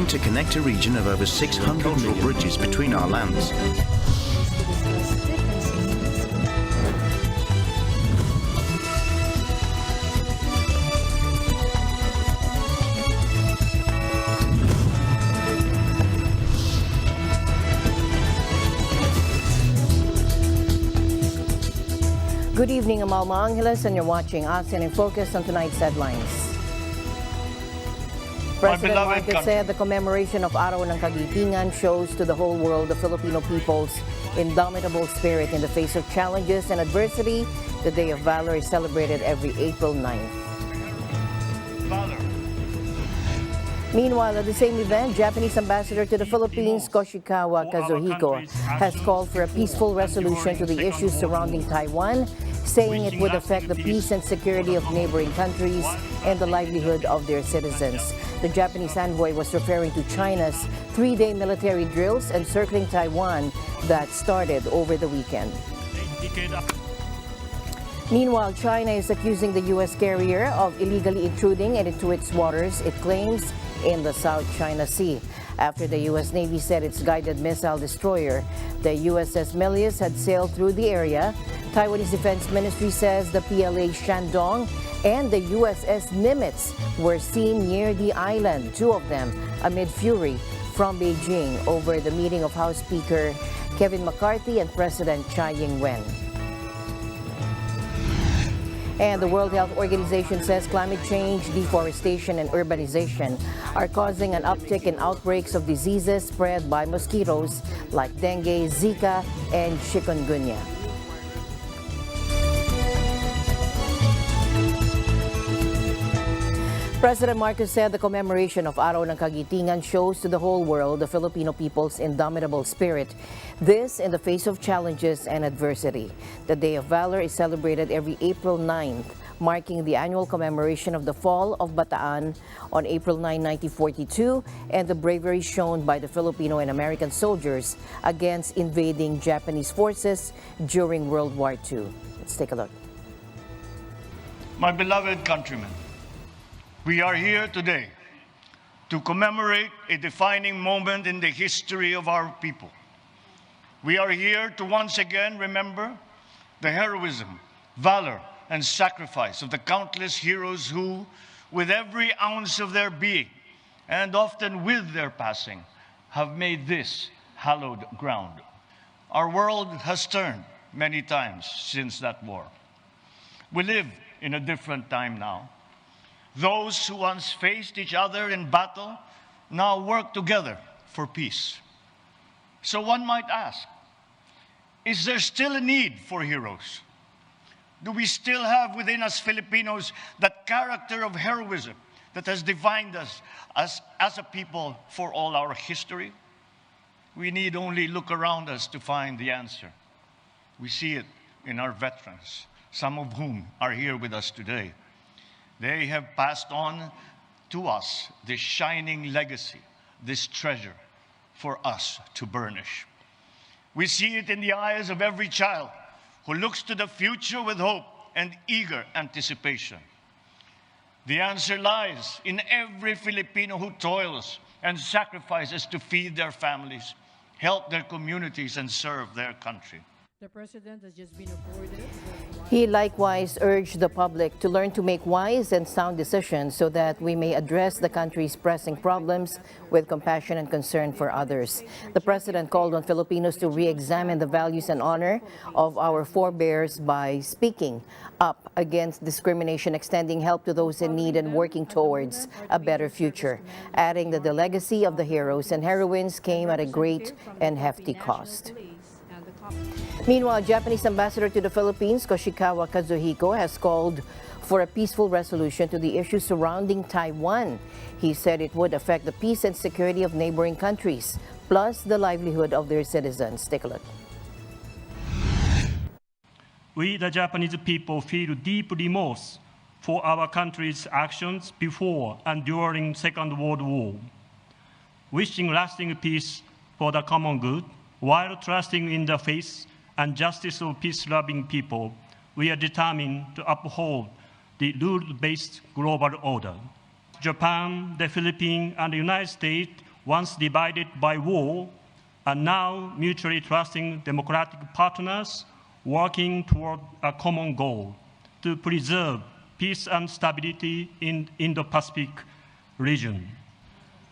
to connect a region of over 600 million bridges between our lands. Good evening, I'm Alma Angeles, and you're watching ASEAN in Focus on tonight's headlines. President Marcos said the commemoration of Araw ng Kagitingan shows to the whole world the Filipino people's indomitable spirit in the face of challenges and adversity. The Day of Valor is celebrated every April 9th. Valor. Meanwhile, at the same event, Japanese ambassador to the Philippines, Koshikawa Kazuhiko, has called for a peaceful resolution to the issues surrounding Taiwan, saying it would affect the peace and security of neighboring countries and the livelihood of their citizens. The Japanese envoy was referring to China's three-day military drills encircling Taiwan that started over the weekend. Meanwhile, China is accusing the U.S. carrier of illegally intruding into its waters, it claims, in the South China Sea. After the U.S. Navy said its guided missile destroyer, the USS Milius, had sailed through the area, Taiwanese Defense Ministry says the PLA Shandong and the USS Nimitz were seen near the island, two of them amid fury from Beijing over the meeting of House Speaker Kevin McCarthy and President Tsai Ing-wen. And the World Health Organization says climate change, deforestation, and urbanization are causing an uptick in outbreaks of diseases spread by mosquitoes like dengue, Zika, and chikungunya. President Marcos said the commemoration of Araw ng Kagitingan shows to the whole world the Filipino people's indomitable spirit. This in the face of challenges and adversity. The Day of Valor is celebrated every April 9th, marking the annual commemoration of the fall of Bataan on April 9, 1942, and the bravery shown by the Filipino and American soldiers against invading Japanese forces during World War II. Let's take a look. My beloved countrymen, we are here today to commemorate a defining moment in the history of our people. We are here to once again remember the heroism, valor, and sacrifice of the countless heroes who, with every ounce of their being, and often with their passing, have made this hallowed ground. Our world has turned many times since that war. We live in a different time now. Those who once faced each other in battle now work together for peace. So one might ask, is there still a need for heroes? Do we still have within us Filipinos that character of heroism that has defined us as a people for all our history? We need only look around us to find the answer. We see it in our veterans, some of whom are here with us today. They have passed on to us this shining legacy, this treasure for us to burnish. We see it in the eyes of every child who looks to the future with hope and eager anticipation. The answer lies in every Filipino who toils and sacrifices to feed their families, help their communities, and serve their country. The president has just been awarded. He likewise urged the public to learn to make wise and sound decisions so that we may address the country's pressing problems with compassion and concern for others. The president called on Filipinos to re-examine the values and honor of our forebears by speaking up against discrimination, extending help to those in need, and working towards a better future, adding that the legacy of the heroes and heroines came at a great and hefty cost. Meanwhile, Japanese ambassador to the Philippines, Koshikawa Kazuhiko, has called for a peaceful resolution to the issues surrounding Taiwan. He said it would affect the peace and security of neighboring countries, plus the livelihood of their citizens. Take a look. We, the Japanese people, feel deep remorse for our country's actions before and during Second World War. Wishing lasting peace for the common good, while trusting in the faith and justice of peace-loving people, we are determined to uphold the rule-based global order. Japan, the Philippines, and the United States once divided by war, are now mutually trusting democratic partners working toward a common goal to preserve peace and stability in the Indo-Pacific region.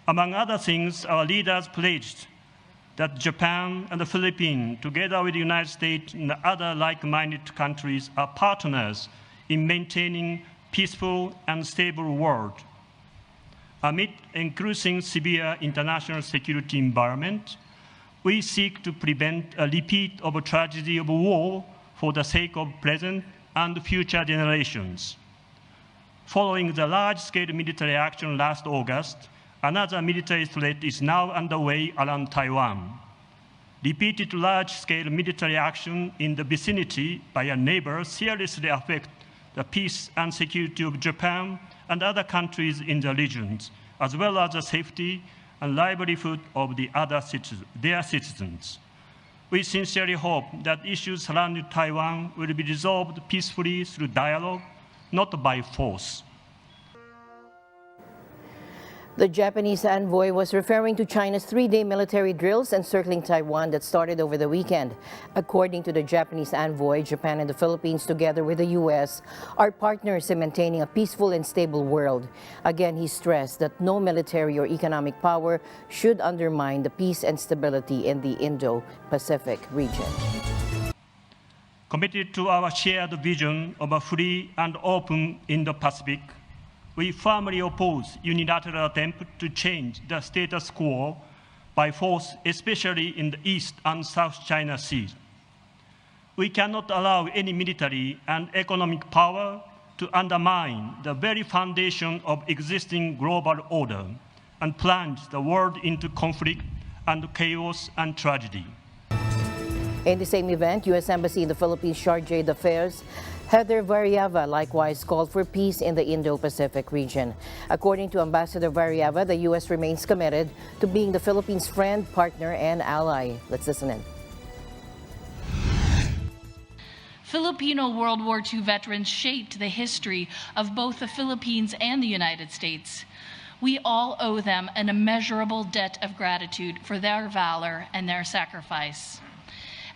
Among other things, our leaders pledged that Japan and the Philippines, together with the United States and other like-minded countries, are partners in maintaining peaceful and stable world. Amid increasing severe international security environment, we seek to prevent a repeat of a tragedy of war for the sake of present and future generations. Following the large-scale military action last August, another military threat is now underway around Taiwan. Repeated large-scale military action in the vicinity by a neighbor seriously affect the peace and security of Japan and other countries in the regions, as well as the safety and livelihood of their citizens. We sincerely hope that issues surrounding Taiwan will be resolved peacefully through dialogue, not by force. The Japanese envoy was referring to China's three-day military drills encircling Taiwan that started over the weekend. According to the Japanese envoy, Japan and the Philippines, together with the U.S., are partners in maintaining a peaceful and stable world. Again, he stressed that no military or economic power should undermine the peace and stability in the Indo-Pacific region. Committed to our shared vision of a free and open Indo-Pacific, we firmly oppose unilateral attempt to change the status quo by force, especially in the East and South China Sea. We cannot allow any military and economic power to undermine the very foundation of existing global order and plunge the world into conflict and chaos and tragedy. In the same event, U.S. Embassy in the Philippines charge d'affaires Heather Varieva likewise called for peace in the Indo-Pacific region. According to Ambassador Varieva, the U.S. remains committed to being the Philippines' friend, partner, and ally. Let's listen in. Filipino World War II veterans shaped the history of both the Philippines and the United States. We all owe them an immeasurable debt of gratitude for their valor and their sacrifice.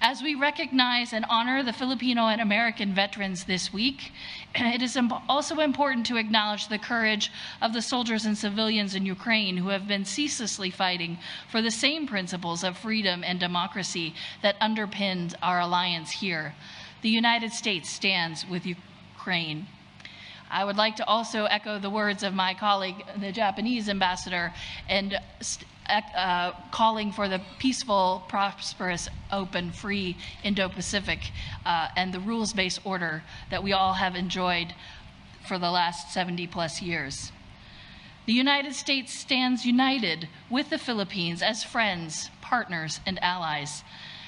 As we recognize and honor the Filipino and American veterans this week, it is also important to acknowledge the courage of the soldiers and civilians in Ukraine who have been ceaselessly fighting for the same principles of freedom and democracy that underpinned our alliance here. The United States stands with Ukraine. I would like to also echo the words of my colleague, the Japanese ambassador, and calling for the peaceful, prosperous, open, free Indo-Pacific and the rules-based order that we all have enjoyed for the last 70-plus years. The United States stands united with the Philippines as friends, partners, and allies.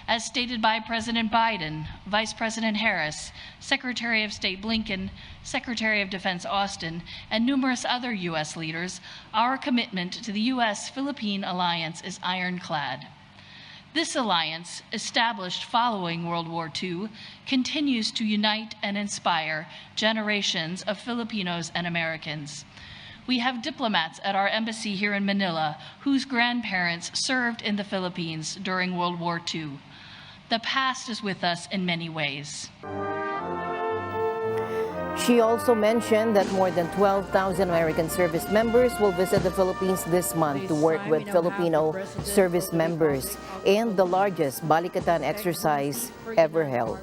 As stated by President Biden, Vice President Harris, Secretary of State Blinken, Secretary of Defense Austin, and numerous other U.S. leaders, our commitment to the U.S.-Philippine alliance is ironclad. This alliance, established following World War II, continues to unite and inspire generations of Filipinos and Americans. We have diplomats at our embassy here in Manila whose grandparents served in the Philippines during World War II. The past is with us in many ways. She also mentioned that more than 12,000 American service members will visit the Philippines this month to work with Filipino service members in the largest Balikatan exercise ever held.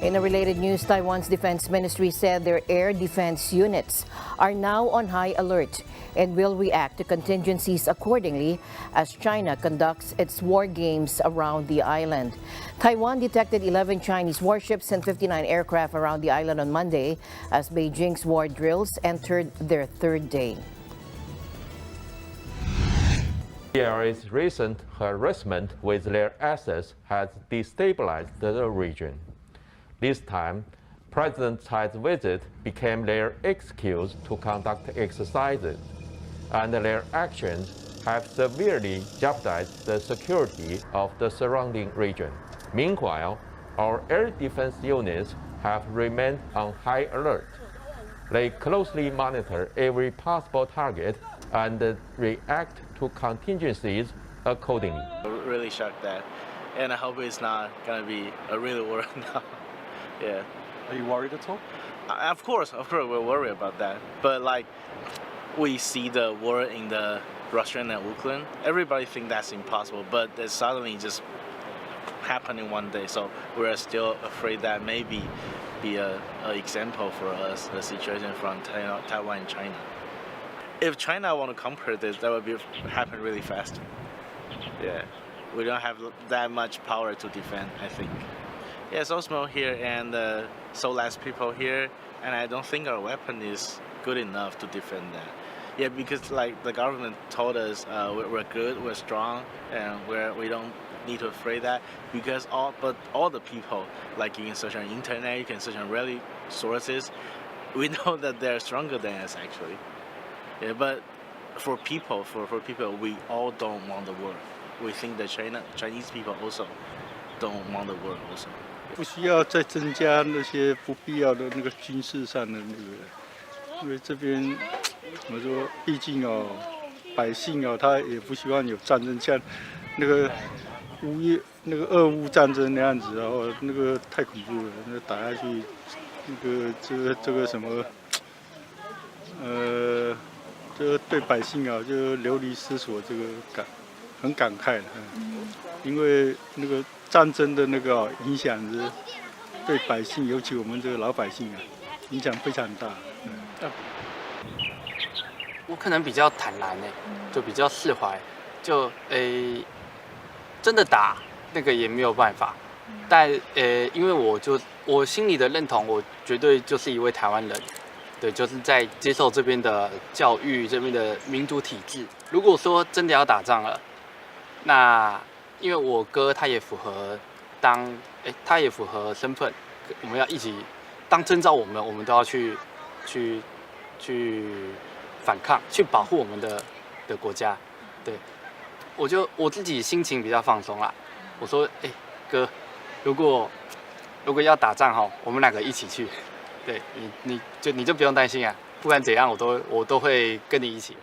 In a related news, Taiwan's defense ministry said their air defense units are now on high alert and will react to contingencies accordingly as China conducts its war games around the island. Taiwan detected 11 Chinese warships and 59 aircraft around the island on Monday as Beijing's war drills entered their third day. PLA's recent harassment with their assets has destabilized the region. This time, President Tsai's visit became their excuse to conduct exercises, and their actions have severely jeopardized the security of the surrounding region. Meanwhile, our air defense units have remained on high alert. They closely monitor every possible target and react to contingencies accordingly. We're really shocked that, and I hope it's not gonna be a real war now. Yeah. Are you worried at all? Of course, we're worried about that. But like, we see the war in the Russia and Ukraine. Everybody think that's impossible, but it suddenly just happening one day. So we're still afraid that maybe be a example for us, the situation from Taiwan and China. If China want to conquer this, that would happen really fast. Yeah, we don't have that much power to defend, I think. Yeah, so small here and so less people here, and I don't think our weapon is good enough to defend that. Yeah, because like the government told us we're good, we're strong, and we don't need to afraid that, because all the people, like you can search on internet, you can search on really sources, we know that they're stronger than us actually. Yeah, but for people, we all don't want the war. We think that Chinese people also don't want the war also. 不需要再增加那些不必要的那个军事上的那个，因为这边我说，毕竟哦，百姓哦，他也不希望有战争，像那个俄乌战争那样子，然后那个太恐怖了，那打下去，那个这个什么，这个对百姓啊，就流离失所，这个很感慨的，因为那个战争的那个影响是对百姓，尤其我们这个老百姓啊，影响非常大。我可能比较坦然就比较释怀，就真的打那个也没有办法，但因为我心里的认同，我绝对就是一位台湾人，对，就是在接受这边的教育，这边的民主体制。如果说真的要打仗了，那因为我哥他也符合他也符合身份，我们要一起当征召我们都要去反抗，去保护我们的国家。对，我自己心情比较放松啦。我说，哥，如果要打仗哈，我们两个一起去。对，你就不用担心啊，不管怎样我都会跟你一起。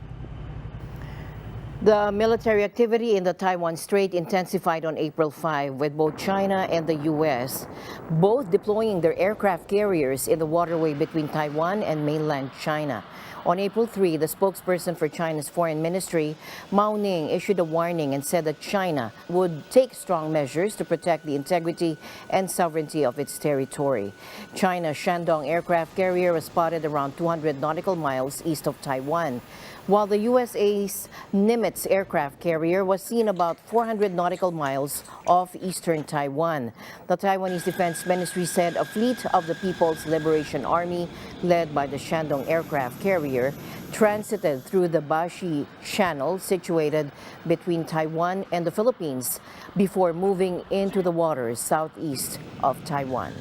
The military activity in the Taiwan Strait intensified on April 5, with both China and the U.S. both deploying their aircraft carriers in the waterway between Taiwan and mainland China. On April 3, the spokesperson for China's foreign ministry, Mao Ning, issued a warning and said that China would take strong measures to protect the integrity and sovereignty of its territory. China's Shandong aircraft carrier was spotted around 200 nautical miles east of Taiwan, while the USA's Nimitz aircraft carrier was seen about 400 nautical miles off eastern Taiwan. The Taiwanese Defense Ministry said a fleet of the People's Liberation Army, led by the Shandong aircraft carrier, transited through the Bashi Channel situated between Taiwan and the Philippines before moving into the waters southeast of Taiwan.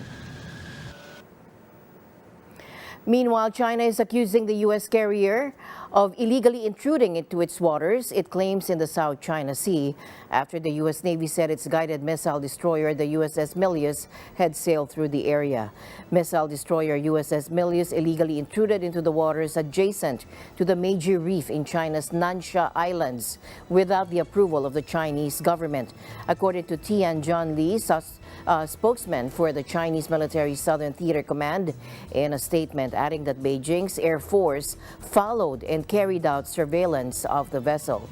Meanwhile, China is accusing the U.S. carrier of illegally intruding into its waters, it claims, in the South China Sea, after the U.S. Navy said its guided missile destroyer, the USS Milius, had sailed through the area. Missile destroyer USS Milius illegally intruded into the waters adjacent to the Meiji Reef in China's Nansha Islands without the approval of the Chinese government, according to Tian John Lee, spokesman for the Chinese Military Southern Theater Command, in a statement adding that Beijing's Air Force followed and carried out surveillance of the vessel.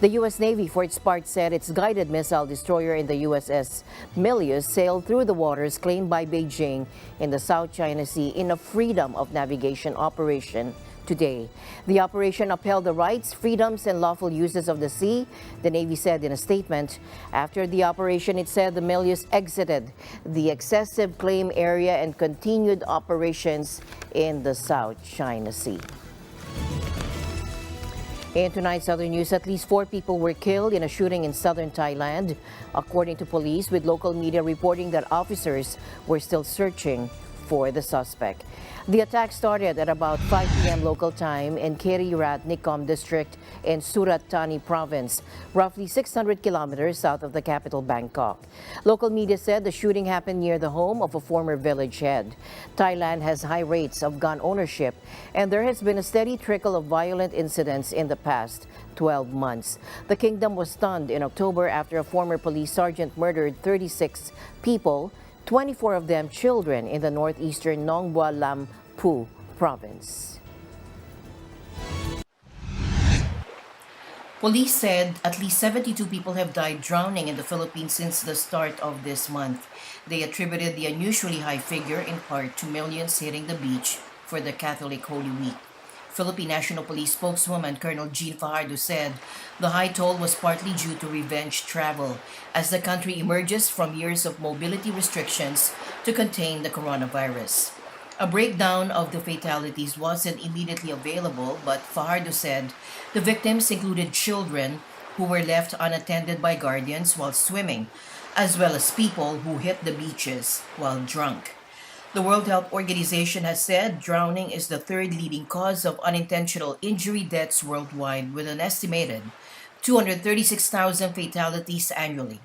The U.S. Navy, for its part, said its guided missile destroyer in the USS Milius sailed through the waters claimed by Beijing in the South China Sea in a freedom of navigation operation today. The operation upheld the rights, freedoms, and lawful uses of the sea, the Navy said in a statement. After the operation, it said the Milius exited the excessive claim area and continued operations in the South China Sea. In tonight's other news, at least 4 people were killed in a shooting in southern Thailand, according to police, with local media reporting that officers were still searching for the suspect. The attack started at about 5 p.m. local time in Kerirat Nikom district in Surat Thani province, roughly 600 kilometers south of the capital Bangkok. Local media said the shooting happened near the home of a former village head. Thailand has high rates of gun ownership, and there has been a steady trickle of violent incidents in the past 12 months. The kingdom was stunned in October after a former police sergeant murdered 36 people, 24 of them children, in the northeastern Nong Bua Lampu province. Police said at least 72 people have died drowning in the Philippines since the start of this month. They attributed the unusually high figure in part to millions hitting the beach for the Catholic Holy Week. Philippine National Police spokeswoman Colonel Jean Fajardo said the high toll was partly due to revenge travel as the country emerges from years of mobility restrictions to contain the coronavirus. A breakdown of the fatalities wasn't immediately available, but Fajardo said the victims included children who were left unattended by guardians while swimming, as well as people who hit the beaches while drunk. The World Health Organization has said drowning is the third leading cause of unintentional injury deaths worldwide, with an estimated 236,000 fatalities annually.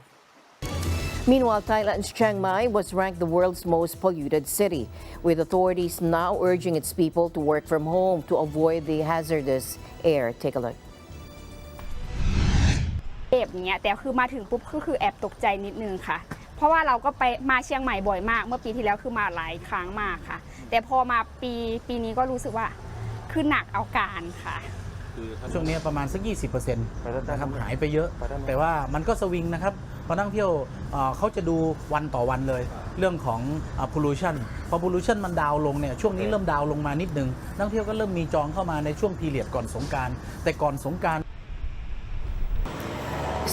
Meanwhile, Thailand's Chiang Mai was ranked the world's most polluted city, with authorities now urging its people to work from home to avoid the hazardous air. Take a look. อย่างเงี้ยแต่คือมาถึงปุ๊บคือแอบตกใจนิดนึงค่ะเพราะว่าเราก็ไปมาเชียงใหม่บ่อยมากเมื่อปีที่แล้วคือมาหลายครั้งมากค่ะแต่พอมาปีนี้ก็รู้สึกว่าคือหนักเอาการค่ะช่วงนี้ประมาณสัก 20% นะครับหายไปเยอะแต่ว่ามันก็สวิงนะครับเพราะนักท่องเที่ยวเขาจะดูวันต่อวันเลยเรื่องของ pollution พอ pollution มันดาวลงเนี่ยช่วงนี้เริ่มดาวลงมานิดนึงนักท่องเที่ยวก็เริ่มมีจองเข้ามาในช่วงพีเรียดก่อนสงกรานต์แต่ก่อนสงกรานต์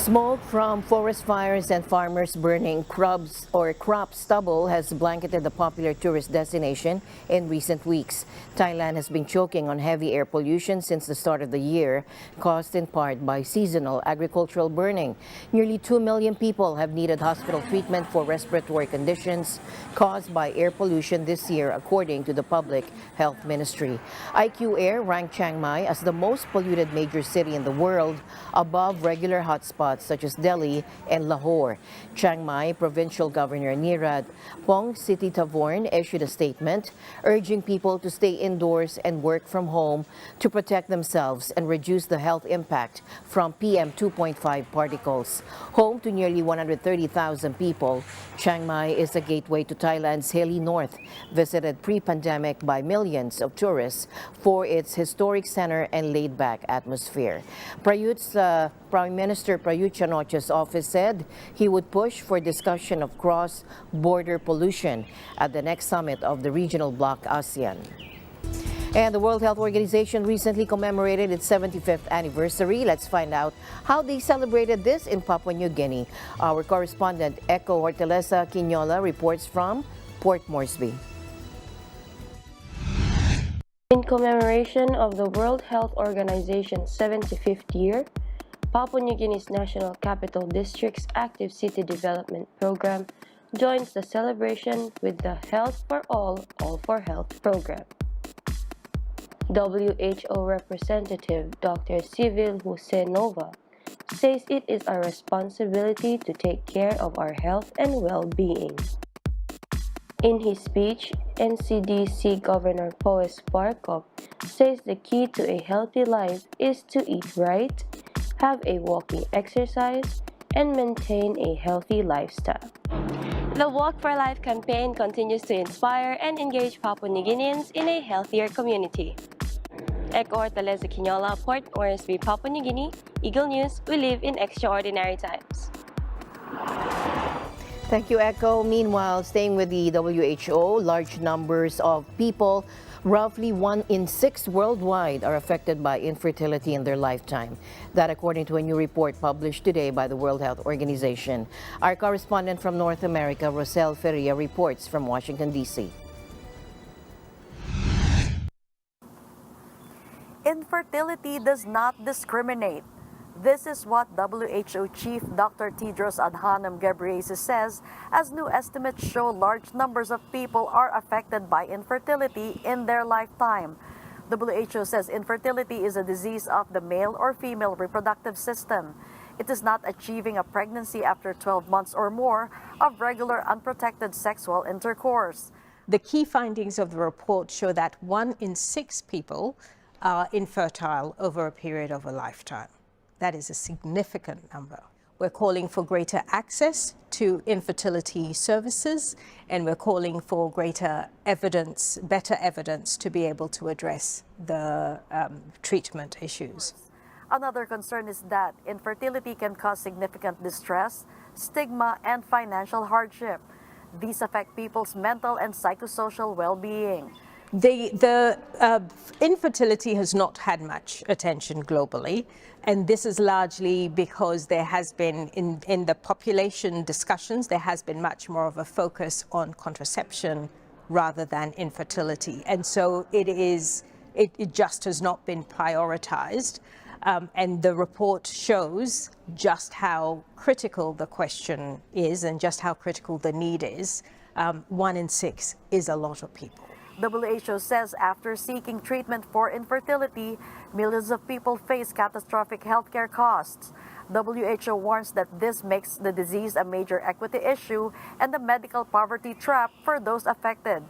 Smoke from forest fires and farmers burning crop stubble has blanketed the popular tourist destination in recent weeks. Thailand has been choking on heavy air pollution since the start of the year, caused in part by seasonal agricultural burning. Nearly 2 million people have needed hospital treatment for respiratory conditions caused by air pollution this year, according to the Public Health Ministry. IQ Air ranked Chiang Mai as the most polluted major city in the world, above regular hotspots such as Delhi and Lahore. Chiang Mai Provincial Governor Nirad Pongsittitavorn issued a statement urging people to stay indoors and work from home to protect themselves and reduce the health impact from PM 2.5 particles. Home to nearly 130,000 people, Chiang Mai is a gateway to Thailand's hilly north, visited pre-pandemic by millions of tourists for its historic center and laid-back atmosphere. Prime Minister Prayut Chan-o-cha's office said he would push for discussion of cross-border pollution at the next summit of the regional bloc ASEAN. And the World Health Organization recently commemorated its 75th anniversary. Let's find out how they celebrated this in Papua New Guinea. Our correspondent Echo Hortaleza Quinola reports from Port Moresby. In commemoration of the World Health Organization's 75th year, Papua New Guinea's National Capital District's Active City Development Program joins the celebration with the Health for All for Health program. WHO representative Dr. Civil Husenova says it is our responsibility to take care of our health and well-being. In his speech, NCDC Governor Poes Parkop says the key to a healthy life is to eat right, have a walking exercise, and maintain a healthy lifestyle. The Walk for Life campaign continues to inspire and engage Papua New Guineans in a healthier community. Echo Hortaleza Quinola, Port Moresby, Papua New Guinea, Eagle News, we live in extraordinary times. Thank you, Echo. Meanwhile, staying with the WHO, large numbers of people, roughly 1 in 6 worldwide, are affected by infertility in their lifetime. That according to a new report published today by the World Health Organization. Our correspondent from North America, Rosel Ferria, reports from Washington, D.C. Infertility does not discriminate. This is what WHO Chief Dr. Tedros Adhanom Ghebreyesus says, as new estimates show large numbers of people are affected by infertility in their lifetime. WHO says infertility is a disease of the male or female reproductive system. It is not achieving a pregnancy after 12 months or more of regular unprotected sexual intercourse. The key findings of the report show that 1 in 6 people are infertile over a period of a lifetime. That is a significant number. We're calling for greater access to infertility services, and we're calling for greater evidence, better evidence to be able to address the treatment issues. Another concern is that infertility can cause significant distress, stigma, and financial hardship. These affect people's mental and psychosocial well-being. The infertility has not had much attention globally, and this is largely because there has been, in the population discussions, there has been much more of a focus on contraception rather than infertility. And so it just has not been prioritized. And the report shows just how critical the question is and just how critical the need is. 1 in 6 is a lot of people. WHO says after seeking treatment for infertility, millions of people face catastrophic healthcare costs. WHO warns that this makes the disease a major equity issue and a medical poverty trap for those affected.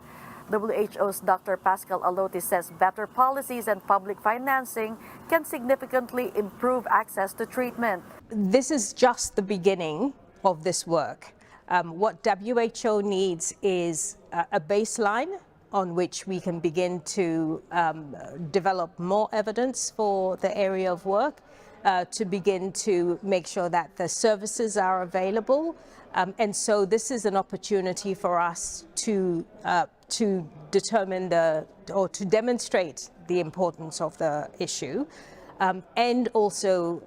WHO's Dr. Pascal Alotti says better policies and public financing can significantly improve access to treatment. This is just the beginning of this work. What WHO needs is a baseline on which we can begin to develop more evidence for the area of work, to begin to make sure that the services are available. And so this is an opportunity for us to determine or to demonstrate the importance of the issue. And also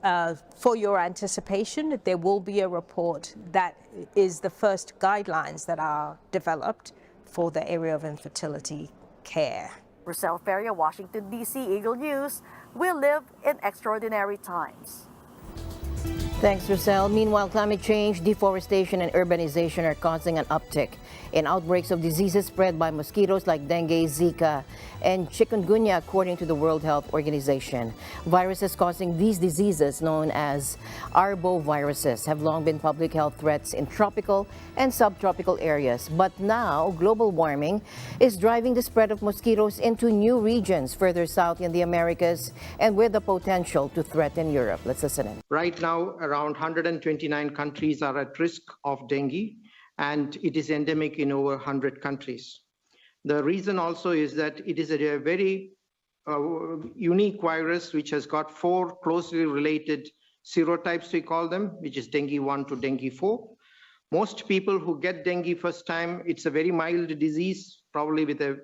for your anticipation, there will be a report that is the first guidelines that are developed for the area of infertility care. Rochelle Feria, Washington, D.C., Eagle News. We live in extraordinary times. Thanks, Rochelle. Meanwhile, climate change, deforestation, and urbanization are causing an uptick in outbreaks of diseases spread by mosquitoes like dengue, Zika, and chikungunya, according to the World Health Organization. Viruses causing these diseases, known as arboviruses, have long been public health threats in tropical and subtropical areas. But now, global warming is driving the spread of mosquitoes into new regions further south in the Americas and with the potential to threaten Europe. Let's listen in. Right now, around 129 countries are at risk of dengue, and it is endemic in over 100 countries. The reason also is that it is a very unique virus which has got 4 closely related serotypes, we call them, which is dengue 1 to dengue 4. Most people who get dengue first time, it's a very mild disease, probably with a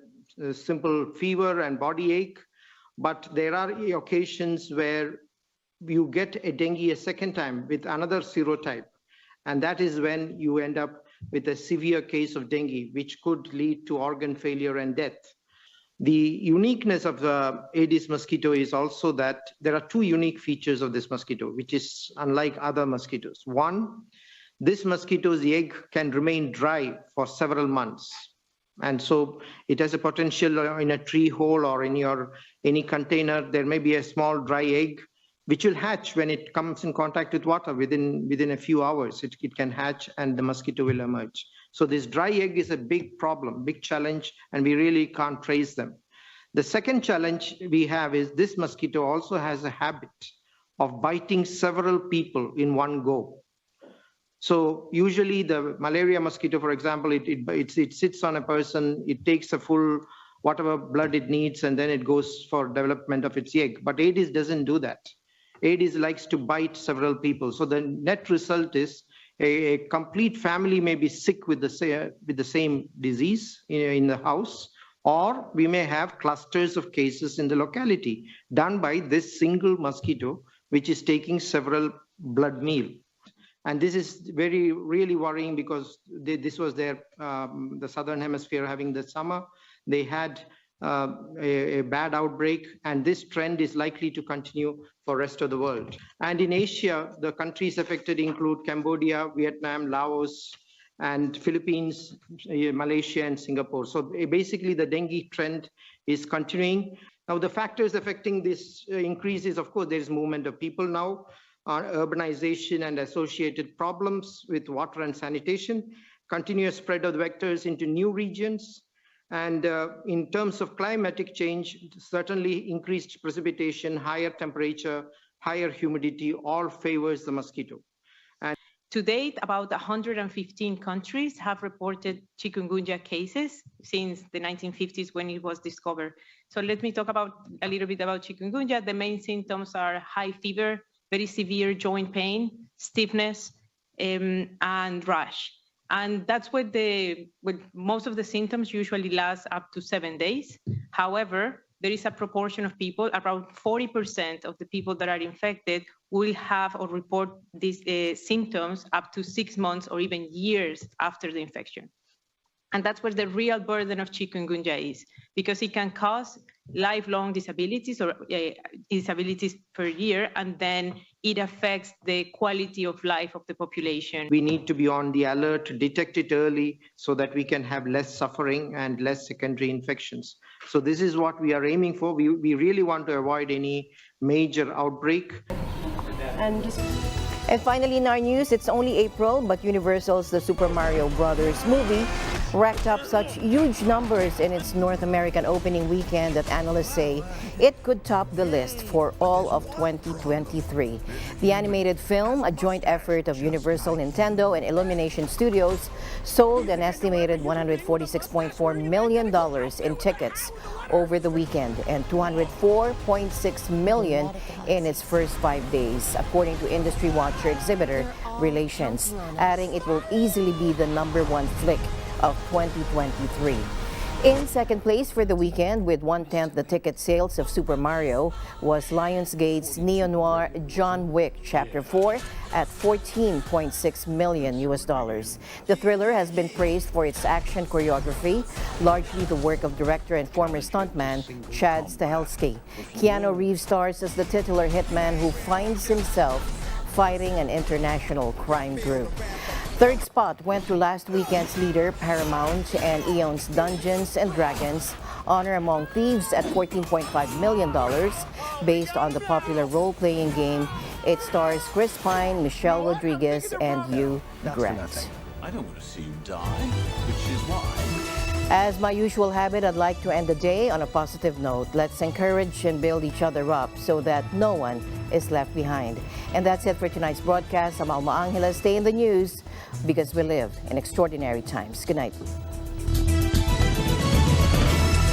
simple fever and body ache. But there are occasions where you get a dengue a second time with another serotype. And that is when you end up with a severe case of dengue, which could lead to organ failure and death. The uniqueness of the Aedes mosquito is also that there are 2 unique features of this mosquito, which is unlike other mosquitoes. One, this mosquito's egg can remain dry for several months. And so it has a potential in a tree hole or in any container, there may be a small dry egg, which will hatch when it comes in contact with water within a few hours. It can hatch and the mosquito will emerge. So this dry egg is a big problem, big challenge, and we really can't trace them. The second challenge we have is this mosquito also has a habit of biting several people in one go. So usually the malaria mosquito, for example, it sits on a person, it takes a full whatever blood it needs, and then it goes for development of its egg. But Aedes doesn't do that. Aedes likes to bite several people. So the net result is a complete family may be sick with the same disease in the house, or we may have clusters of cases in the locality done by this single mosquito, which is taking several blood meal. And this is really worrying because this was the southern hemisphere having the summer. They had a bad outbreak, and this trend is likely to continue for rest of the world. And in Asia, the countries affected include Cambodia, Vietnam, Laos, and Philippines, Malaysia, and Singapore. So basically, the dengue trend is continuing. Now, the factors affecting this increase is, of course, there is movement of people now, urbanization and associated problems with water and sanitation, continuous spread of the vectors into new regions, and in terms of climatic change, certainly increased precipitation, higher temperature, higher humidity, all favors the mosquito. To date, about 115 countries have reported chikungunya cases since the 1950s when it was discovered. So let me talk a little bit about chikungunya. The main symptoms are high fever, very severe joint pain, stiffness, and rash. And that's what most of the symptoms usually last up to 7 days. However, there is a proportion of people, around 40% of the people that are infected will have or report these symptoms up to 6 months or even years after the infection. And that's where the real burden of chikungunya is, because it can cause lifelong disabilities or disabilities per year, and then it affects the quality of life of the population. We need to be on the alert, detect it early so that we can have less suffering and less secondary infections. So this is what we are aiming for. We really want to avoid any major outbreak. And finally in our news, it's only April, but Universal's The Super Mario Brothers movie racked up such huge numbers in its North American opening weekend that analysts say it could top the list for all of 2023. The animated film, a joint effort of Universal, Nintendo, and Illumination Studios, sold an estimated $146.4 million in tickets over the weekend and $204.6 million in its first 5 days, according to industry watcher Exhibitor Relations, adding it will easily be the #1 flick of 2023. In second place for the weekend, with 1/10 the ticket sales of Super Mario, was Lionsgate's neo-noir John Wick Chapter 4 at $14.6 million. The thriller has been praised for its action choreography, largely the work of director and former stuntman Chad Stahelski. Keanu Reeves stars as the titular hitman who finds himself fighting an international crime group. Third spot went to last weekend's leader, Paramount, and Eon's Dungeons & Dragons, Honor Among Thieves at $14.5 million, based on the popular role-playing game. It stars Chris Pine, Michelle Rodriguez, and Hugh Grant. I don't want to see you die, which is why. As my usual habit, I'd like to end the day on a positive note. Let's encourage and build each other up so that no one is left behind. And that's it for tonight's broadcast. I'm Alma Angela. Stay in the news because we live in extraordinary times. Good night.